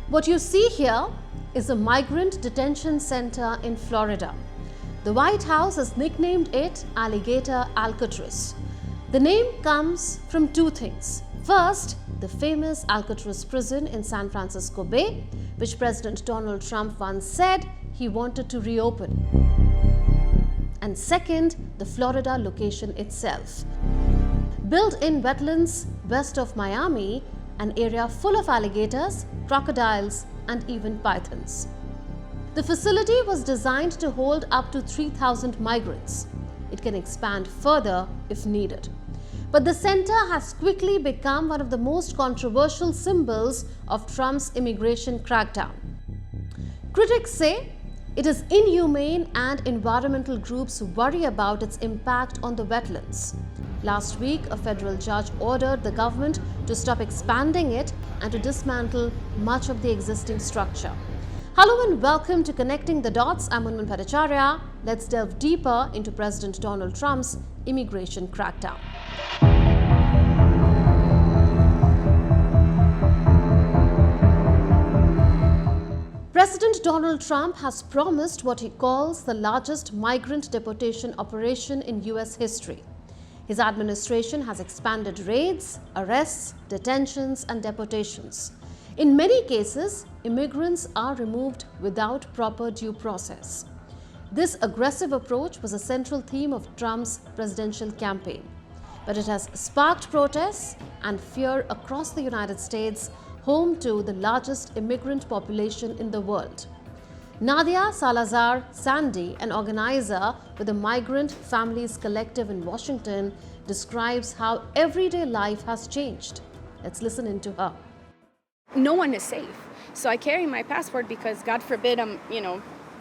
What you see here is a migrant detention center in Florida. The White House has nicknamed it Alligator Alcatraz. The name comes from two things. First, the famous Alcatraz prison in San Francisco Bay, which President Donald Trump once said he wanted to reopen. And second, the Florida location itself. Built in wetlands west of Miami, an area full of alligators, crocodiles, and even pythons. The facility was designed to hold up to 3,000 migrants. It can expand further if needed. But the center has quickly become one of the most controversial symbols of Trump's immigration crackdown. Critics say it is inhumane and environmental groups worry about its impact on the wetlands. Last week, a federal judge ordered the government to stop expanding it and to dismantle much of the existing structure. Hello and welcome to Connecting the Dots. I'm Unman Bhattacharya. Let's delve deeper into President Donald Trump's immigration crackdown. President Donald Trump has promised what he calls the largest migrant deportation operation in US history. His administration has expanded raids, arrests, detentions, and deportations. In many cases, immigrants are removed without proper due process. This aggressive approach was a central theme of Trump's presidential campaign, but it has sparked protests and fear across the United States, home to the largest immigrant population in the world. Nadia Salazar Sandy, an organizer with the Migrant Families Collective in Washington, describes how everyday life has changed. Let's listen into her. No one is safe. So I carry my passport because God forbid I'm,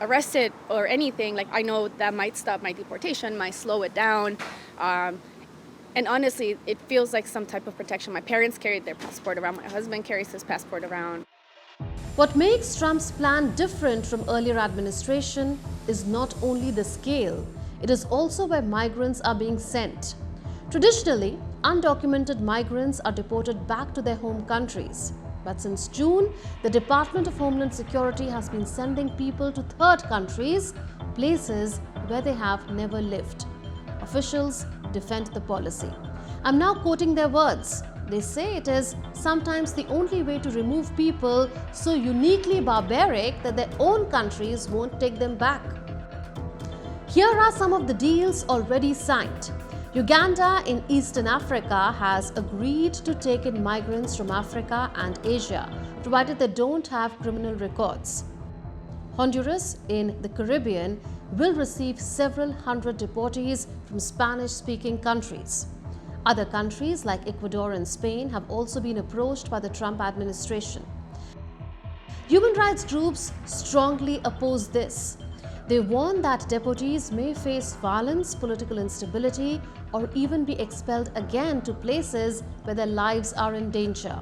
arrested or anything. Like I know that might stop my deportation, might slow it down. And honestly, it feels like some type of protection. My parents carried their passport around. My husband carries his passport around. What makes Trump's plan different from earlier administration is not only the scale, it is also where migrants are being sent. Traditionally, undocumented migrants are deported back to their home countries. But since June, the Department of Homeland Security has been sending people to third countries, places where they have never lived. Officials defend the policy. I'm now quoting their words. They say it is sometimes the only way to remove people so uniquely barbaric that their own countries won't take them back. Here are some of the deals already signed. Uganda in Eastern Africa has agreed to take in migrants from Africa and Asia, provided they don't have criminal records. Honduras in the Caribbean will receive several hundred deportees from Spanish-speaking countries. Other countries like Ecuador and Spain have also been approached by the Trump administration. Human rights groups strongly oppose this. They warn that deportees may face violence, political instability, or even be expelled again to places where their lives are in danger.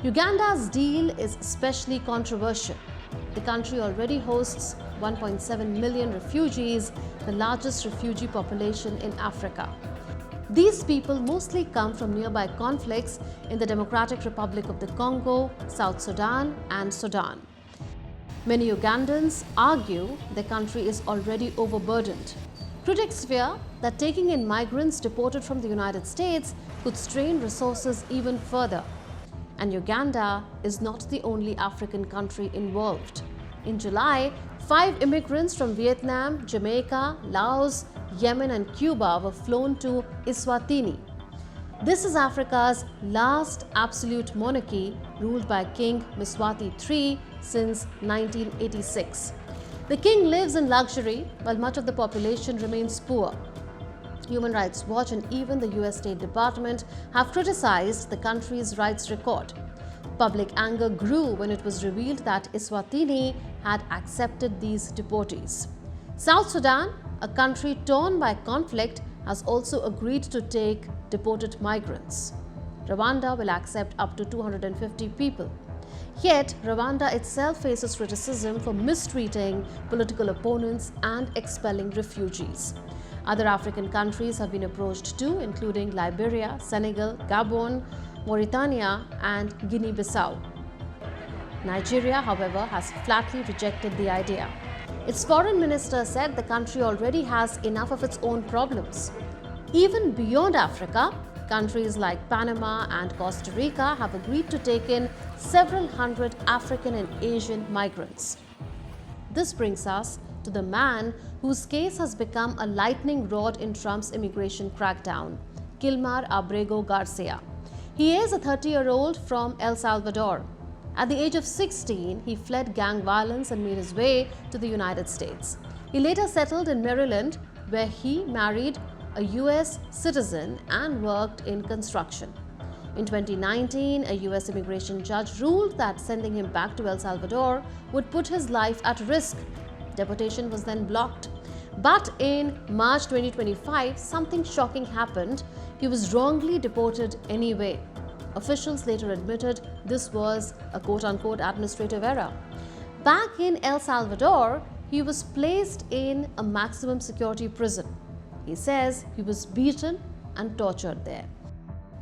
Uganda's deal is especially controversial. The country already hosts 1.7 million refugees, the largest refugee population in Africa. These people mostly come from nearby conflicts in the Democratic Republic of the Congo, South Sudan, and Sudan. Many Ugandans argue their country is already overburdened. Critics fear that taking in migrants deported from the United States could strain resources even further. And Uganda is not the only African country involved. In July, 5 immigrants from Vietnam, Jamaica, Laos, Yemen, and Cuba were flown to Eswatini. This is Africa's last absolute monarchy, ruled by King Mswati III since 1986. The king lives in luxury while much of the population remains poor. Human Rights Watch and even the US State Department have criticized the country's rights record. Public anger grew when it was revealed that Eswatini had accepted these deportees. South Sudan, a country torn by conflict, has also agreed to take deported migrants. Rwanda will accept up to 250 people. Yet, Rwanda itself faces criticism for mistreating political opponents and expelling refugees. Other African countries have been approached too, including Liberia, Senegal, Gabon, Mauritania, and Guinea-Bissau. Nigeria, however, has flatly rejected the idea. Its foreign minister said the country already has enough of its own problems. Even beyond Africa, countries like Panama and Costa Rica have agreed to take in several hundred African and Asian migrants. This brings us to the man whose case has become a lightning rod in Trump's immigration crackdown, Kilmar Ábrego Garcia. He is a 30-year-old from El Salvador. At the age of 16, he fled gang violence and made his way to the United States. He later settled in Maryland, where he married a US citizen and worked in construction. In 2019, a US immigration judge ruled that sending him back to El Salvador would put his life at risk. Deportation was then blocked. But in March 2025, something shocking happened. He was wrongly deported anyway. Officials later admitted this was a quote-unquote administrative error. Back in El Salvador, he was placed in a maximum security prison. He says he was beaten and tortured there.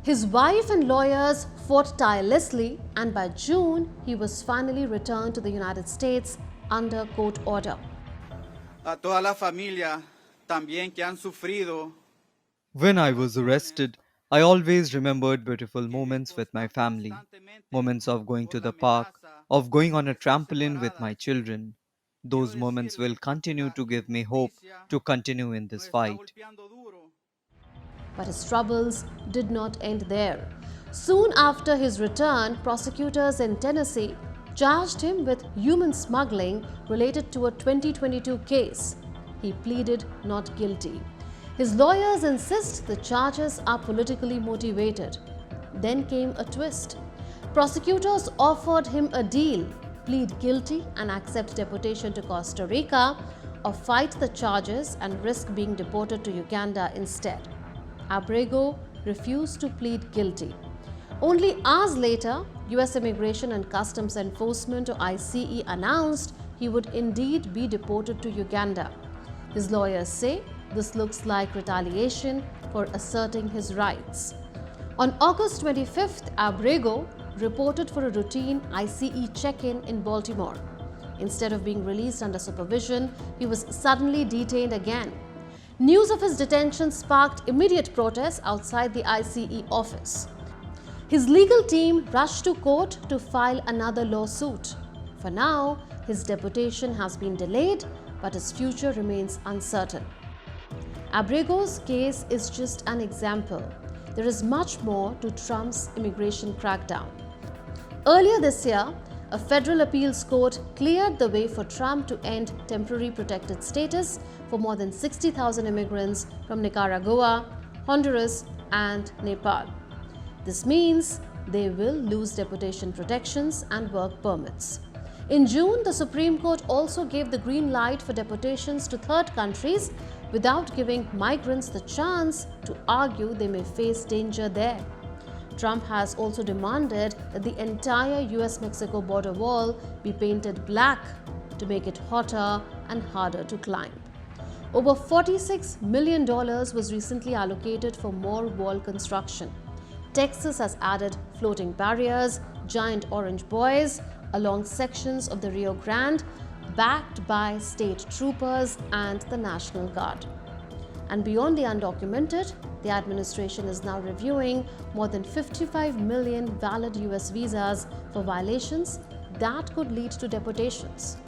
His wife and lawyers fought tirelessly, and by June, he was finally returned to the United States under court order. A toda la familia también que han sufrido. When I was arrested, I always remembered beautiful moments with my family, moments of going to the park, of going on a trampoline with my children. Those moments will continue to give me hope to continue in this fight. But his troubles did not end there. Soon after his return, prosecutors in Tennessee charged him with human smuggling related to a 2022 case. He pleaded not guilty. His lawyers insist the charges are politically motivated. Then came a twist. Prosecutors offered him a deal: plead guilty and accept deportation to Costa Rica, or fight the charges and risk being deported to Uganda instead. Abrego refused to plead guilty. Only hours later, US Immigration and Customs Enforcement, or ICE, announced he would indeed be deported to Uganda. His lawyers say this looks like retaliation for asserting his rights. On August 25th, Abrego reported for a routine ICE check-in in Baltimore. Instead of being released under supervision, he was suddenly detained again. News of his detention sparked immediate protests outside the ICE office. His legal team rushed to court to file another lawsuit. For now, his deportation has been delayed, but his future remains uncertain. Abrego's case is just an example. There is much more to Trump's immigration crackdown. Earlier this year, a federal appeals court cleared the way for Trump to end temporary protected status for more than 60,000 immigrants from Nicaragua, Honduras, and Nepal. This means they will lose deportation protections and work permits. In June, the Supreme Court also gave the green light for deportations to third countries without giving migrants the chance to argue they may face danger there. Trump has also demanded that the entire US-Mexico border wall be painted black to make it hotter and harder to climb. Over $46 million was recently allocated for more wall construction. Texas has added floating barriers, giant orange buoys along sections of the Rio Grande, backed by state troopers and the National Guard. And beyond the undocumented, the administration is now reviewing more than 55 million valid US visas for violations that could lead to deportations.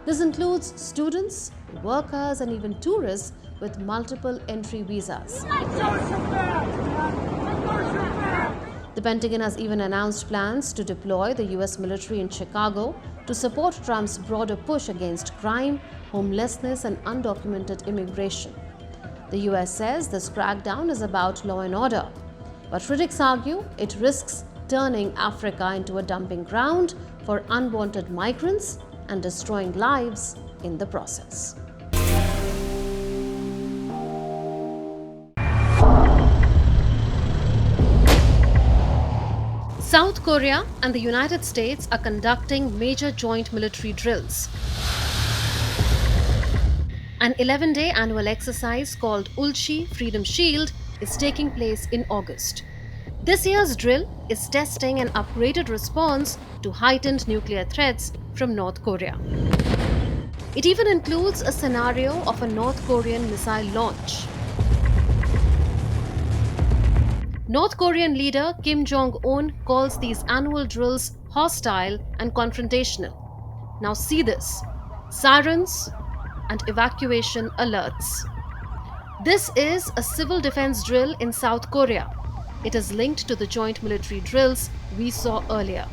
This includes students, workers, and even tourists with multiple entry visas. The Pentagon has even announced plans to deploy the US military in Chicago to support Trump's broader push against crime, homelessness, and undocumented immigration. The US says this crackdown is about law and order, but critics argue it risks turning Africa into a dumping ground for unwanted migrants and destroying lives in the process. South Korea and the United States are conducting major joint military drills. An 11-day annual exercise called Ulchi Freedom Shield is taking place in August. This year's drill is testing an upgraded response to heightened nuclear threats from North Korea. It even includes a scenario of a North Korean missile launch. North Korean leader Kim Jong-un calls these annual drills hostile and confrontational. Now see this: sirens and evacuation alerts. This is a civil defense drill in South Korea. It is linked to the joint military drills we saw earlier.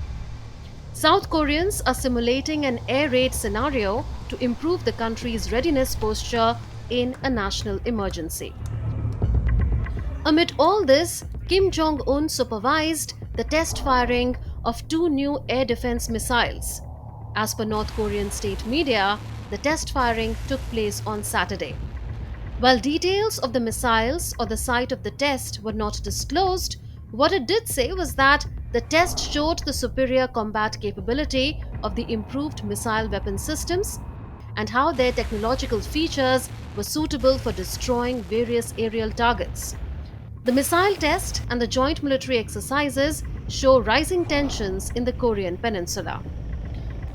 South Koreans are simulating an air raid scenario to improve the country's readiness posture in a national emergency. Amid all this, Kim Jong-un supervised the test firing of 2 new air defense missiles. As per North Korean state media, the test firing took place on Saturday. While details of the missiles or the site of the test were not disclosed, what it did say was that the test showed the superior combat capability of the improved missile weapon systems and how their technological features were suitable for destroying various aerial targets. The missile test and the joint military exercises show rising tensions in the Korean peninsula.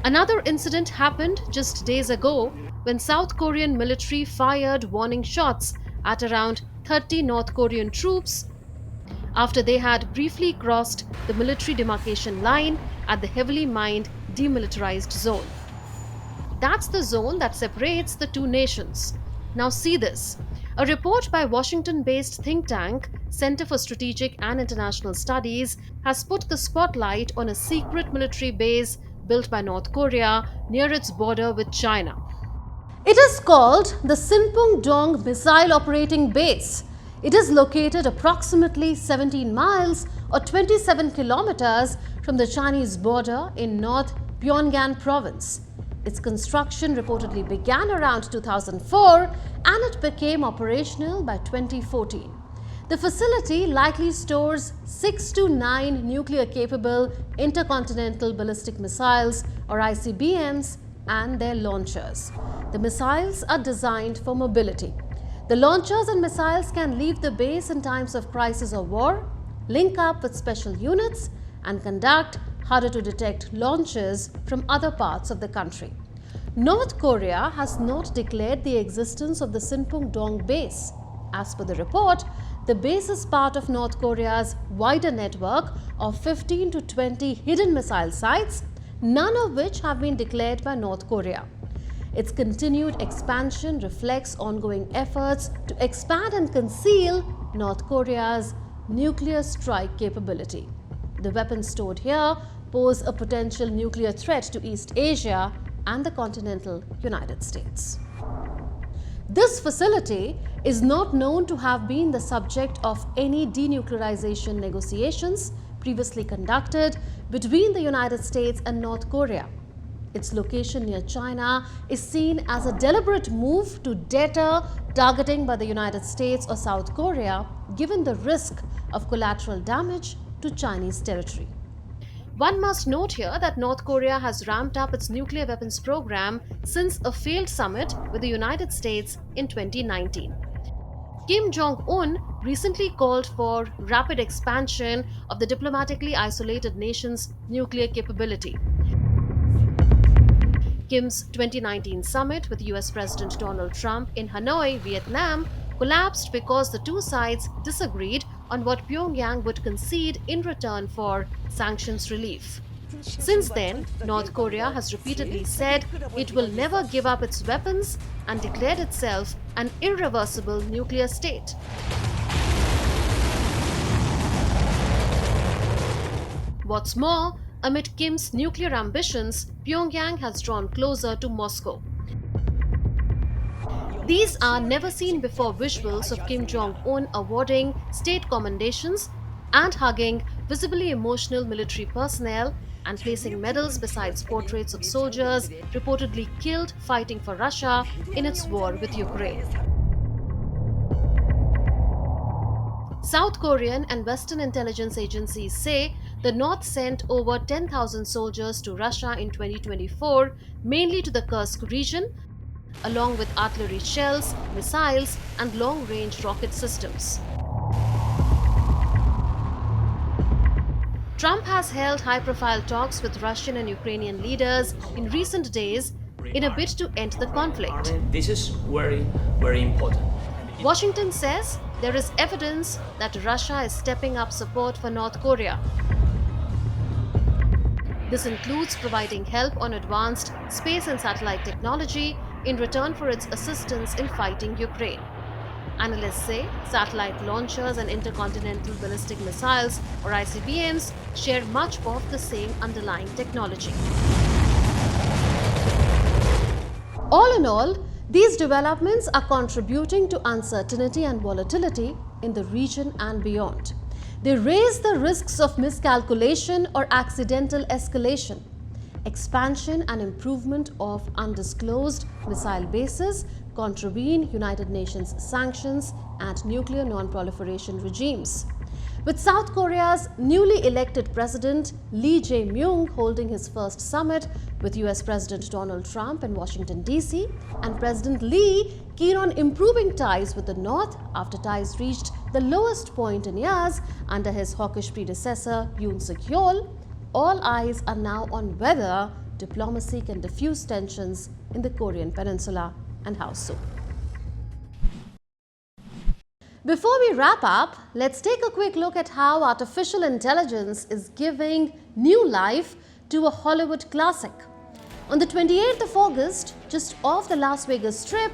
Another incident happened just days ago when South Korean military fired warning shots at around 30 North Korean troops after they had briefly crossed the military demarcation line at the heavily mined demilitarized zone. That's the zone that separates the two nations. Now see this. A report by Washington-based think tank Center for Strategic and International Studies has put the spotlight on a secret military base built by North Korea near its border with China. It is called the Sinpung-dong Missile Operating Base. It is located approximately 17 miles or 27 kilometers from the Chinese border in North Pyongan province. Its construction reportedly began around 2004 and it became operational by 2014. The facility likely stores 6 to 9 nuclear-capable intercontinental ballistic missiles or ICBMs and their launchers. The missiles are designed for mobility. The launchers and missiles can leave the base in times of crisis or war, link up with special units, and conduct harder-to-detect launches from other parts of the country. North Korea has not declared the existence of the Sinpung-dong base. As per the report, the base is part of North Korea's wider network of 15 to 20 hidden missile sites, none of which have been declared by North Korea. Its continued expansion reflects ongoing efforts to expand and conceal North Korea's nuclear strike capability. The weapons stored here pose a potential nuclear threat to East Asia and the continental United States. This facility is not known to have been the subject of any denuclearization negotiations previously conducted between the United States and North Korea. Its location near China is seen as a deliberate move to deter targeting by the United States or South Korea, given the risk of collateral damage to Chinese territory. One must note here that North Korea has ramped up its nuclear weapons program since a failed summit with the United States in 2019. Kim Jong-un recently called for rapid expansion of the diplomatically isolated nation's nuclear capability. Kim's 2019 summit with US President Donald Trump in Hanoi, Vietnam, collapsed because the two sides disagreed on what Pyongyang would concede in return for sanctions relief. Since then, North Korea has repeatedly said it will never give up its weapons and declared itself an irreversible nuclear state. What's more, amid Kim's nuclear ambitions, Pyongyang has drawn closer to Moscow. These are never-seen-before visuals of Kim Jong-un awarding state commendations and hugging visibly emotional military personnel and placing medals beside portraits of soldiers reportedly killed fighting for Russia in its war with Ukraine. South Korean and Western intelligence agencies say the North sent over 10,000 soldiers to Russia in 2024, mainly to the Kursk region, along with artillery shells, missiles, and long-range rocket systems. Trump has held high-profile talks with Russian and Ukrainian leaders in recent days in a bid to end the conflict. This is very, very important. Washington says there is evidence that Russia is stepping up support for North Korea. This includes providing help on advanced space and satellite technology in return for its assistance in fighting Ukraine. Analysts say satellite launchers and intercontinental ballistic missiles, or ICBMs, share much of the same underlying technology. All in all, these developments are contributing to uncertainty and volatility in the region and beyond. They raise the risks of miscalculation or accidental escalation, expansion and improvement of undisclosed missile bases, contravene United Nations sanctions and nuclear non-proliferation regimes. With South Korea's newly elected president Lee Jae-myung holding his first summit with US President Donald Trump in Washington, D.C., and President Lee keen on improving ties with the North after ties reached the lowest point in years under his hawkish predecessor Yoon Suk-yeol, all eyes are now on whether diplomacy can diffuse tensions in the Korean Peninsula and how so. Before we wrap up, let's take a quick look at how artificial intelligence is giving new life to a Hollywood classic. On the 28th of August, just off the Las Vegas Strip,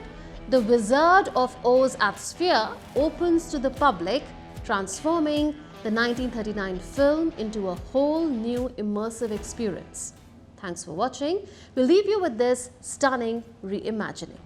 The Wizard of Oz at Sphere opens to the public, transforming the 1939 film into a whole new immersive experience. Thanks for watching. We'll leave you with this stunning reimagining.